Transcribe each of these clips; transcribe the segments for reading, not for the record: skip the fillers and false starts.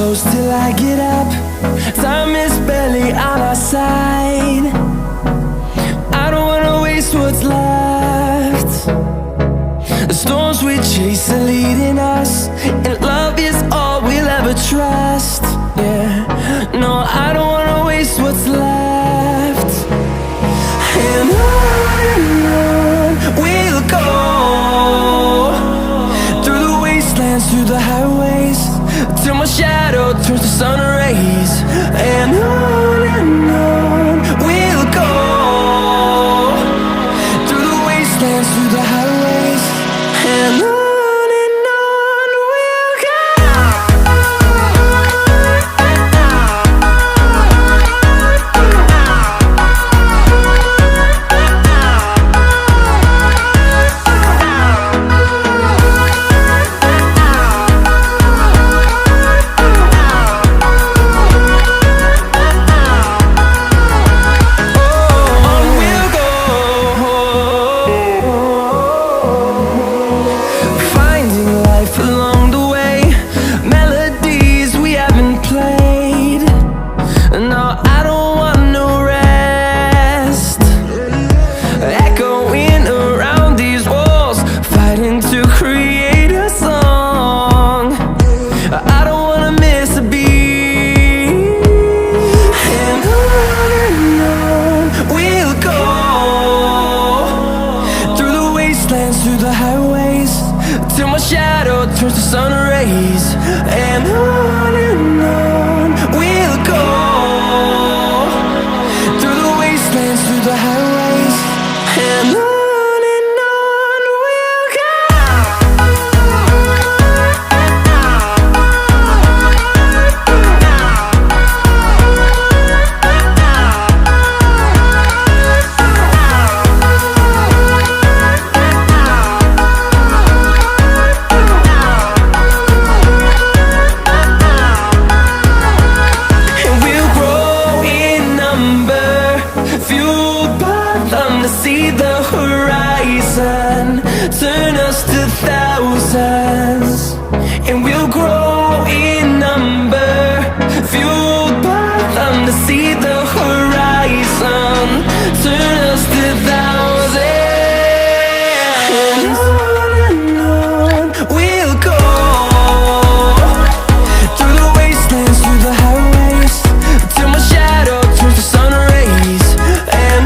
close till I get up. Time is barely on our side. I don't wanna waste what's left. The storms we chase are leading us, and love is all we'll ever trust. Yeah, no, I don't wanna waste what's left. And on we'll go, through the wastelands, through the highways, till my shadow turns to sun rays. And on we'll go, through the wastelands, through the highways, and on we'll go. Through the highways, till my shadow turns to sun rays. And on we'll go, through the wastelands, through the highways, and on we'll go. See the horizon turn us to thousands, and we'll grow in number, fueled by them. To see the horizon turn us to thousands, and on we'll go, through the wastelands, through the highways, till my shadow turns to sun rays. And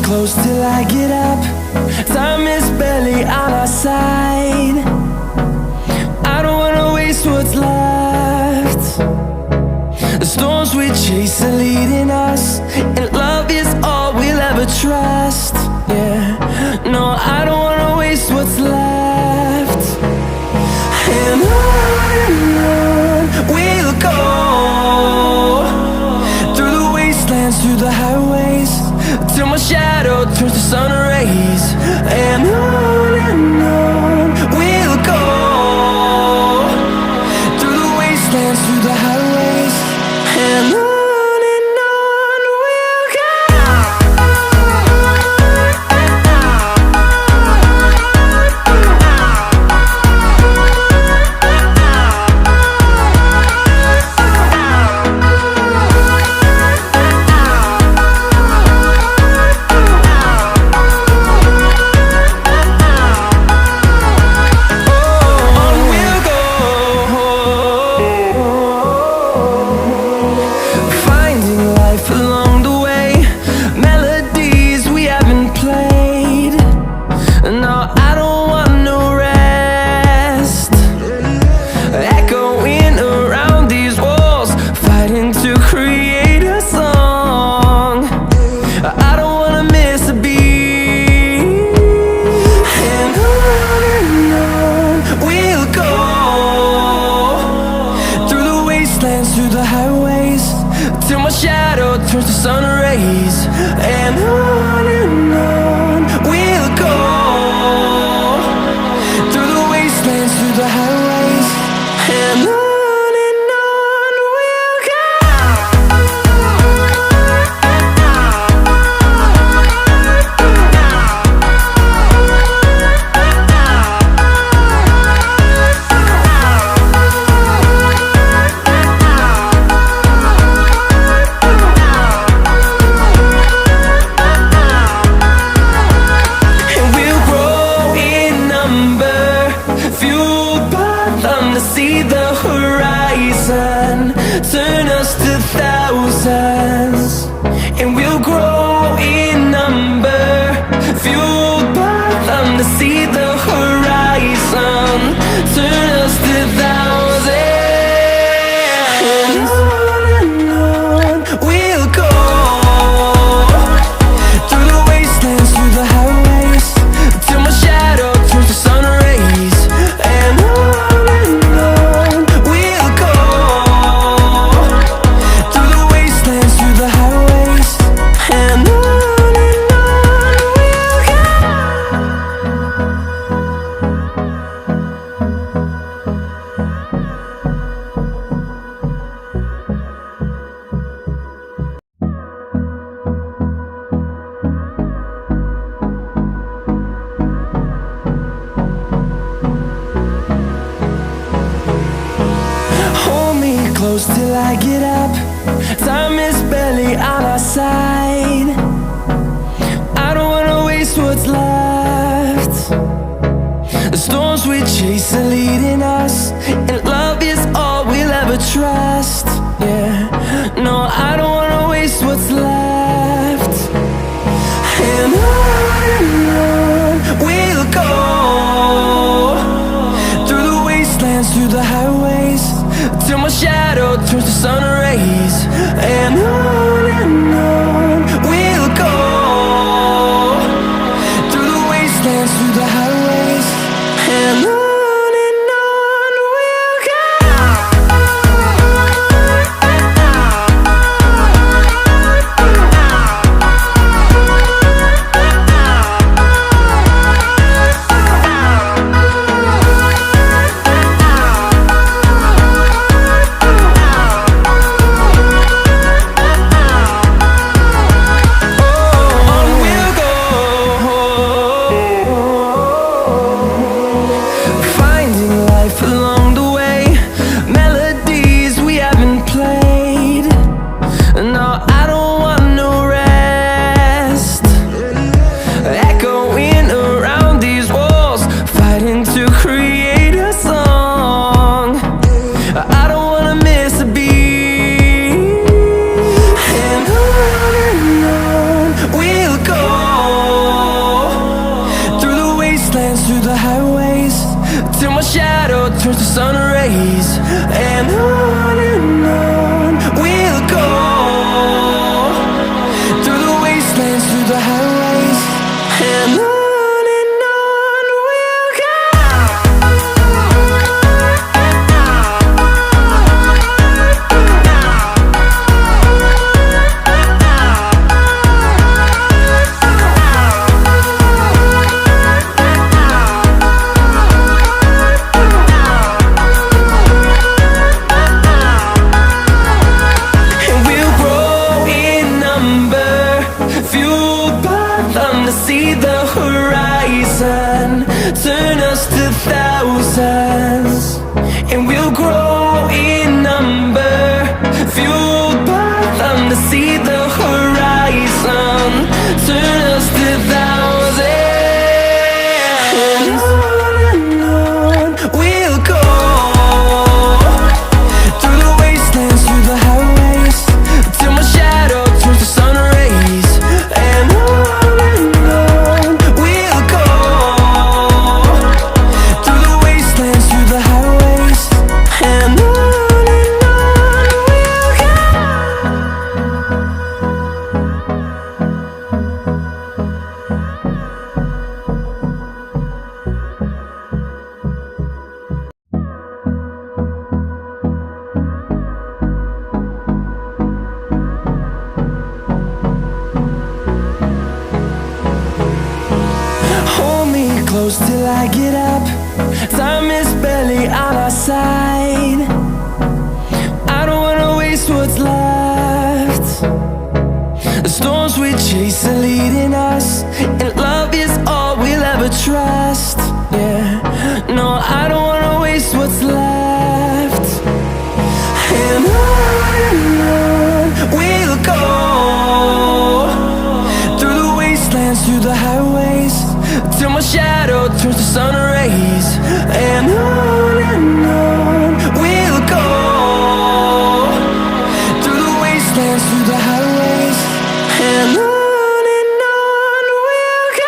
close till I get up. Time is barely on our side. I don't wanna waste what's left. The storms we chase are leading us, and love is all we'll ever trust. Yeah, no, I don't wanna waste what's left. And on we'll go, through the wastelands, through the highways, till my shadow turns to sun rays. And on we'll go, through the wastelands, through the highways, and on we'll go. wastelands, through the highways, till my shadow turns to sun rays. And on we'll go, through the wastelands, through the highways, and on we'll go. See the horizon, turn us to thousands, and we'll grow in number, fueled by them. To see the horizon, turn us to thousands, and on we'll go, through the wastelands, through the highways, till my shadow turns to sun rays. And close till I get up. Time is barely on our side. I don't wanna waste what's left. The storms we chase are leading us, and love is all we'll ever trust. Yeah, no, I don't wanna waste what's left. And on we'll go, through the wastelands, through the highways, till my shadow turns to sun rays. And on we'll go, through the wastelands, through the highways, and on we'll go. close till I get up. Time is barely on our side. I don't wanna waste what's left. The storms we chase are leading us, and love is all we'll ever trust. Yeah, no, I don't wanna waste what's left. And on we'll go, through the wastelands, through the highways, till my shadow turns to sun rays. And on we'll go, through the wastelands, through the highways, and on we'll go.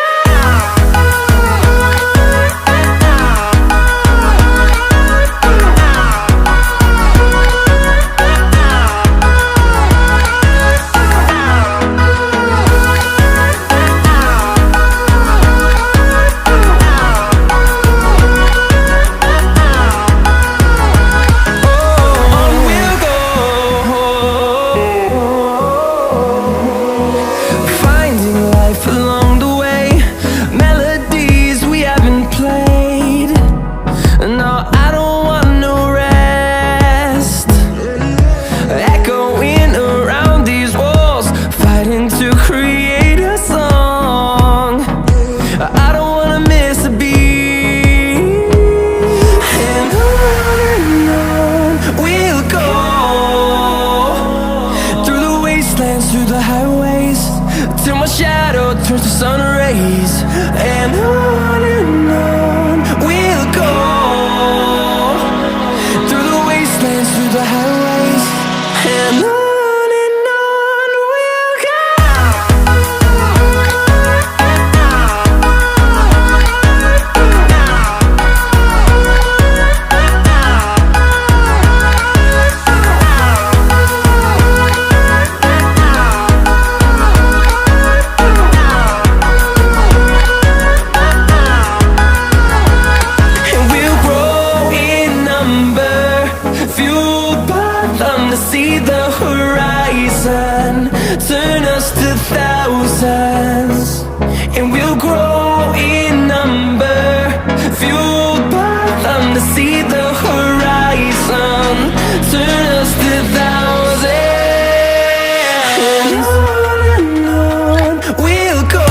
Through the highways, till my shadow turns to sun rays. And on we'll go, through the wastelands, through the highways, and on we'll go. See the horizon turn us to thousands, and we'll grow in number, fueled by them. To see the horizon turn us to thousands, and on we'll go,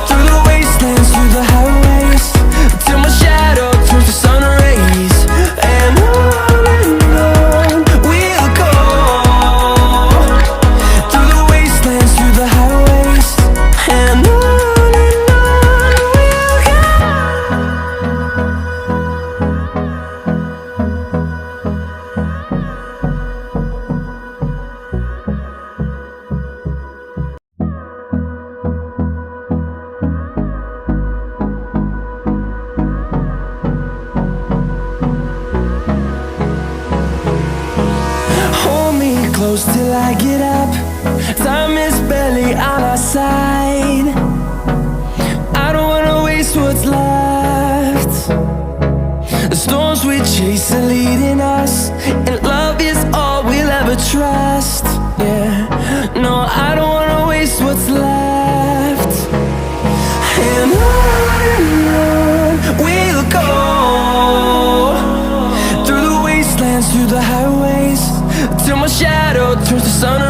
through the wastelands, through the highways, till my shadow turns to sun rays. And close till I get up. Time is barely on our side. I don't wanna waste what's left. The storms we chase are leading us, and love is all we'll ever trust. Yeah, no, I don't wanna waste what's left. And on we'll go, through the wastelands, through the highways, till my shadow turns to sun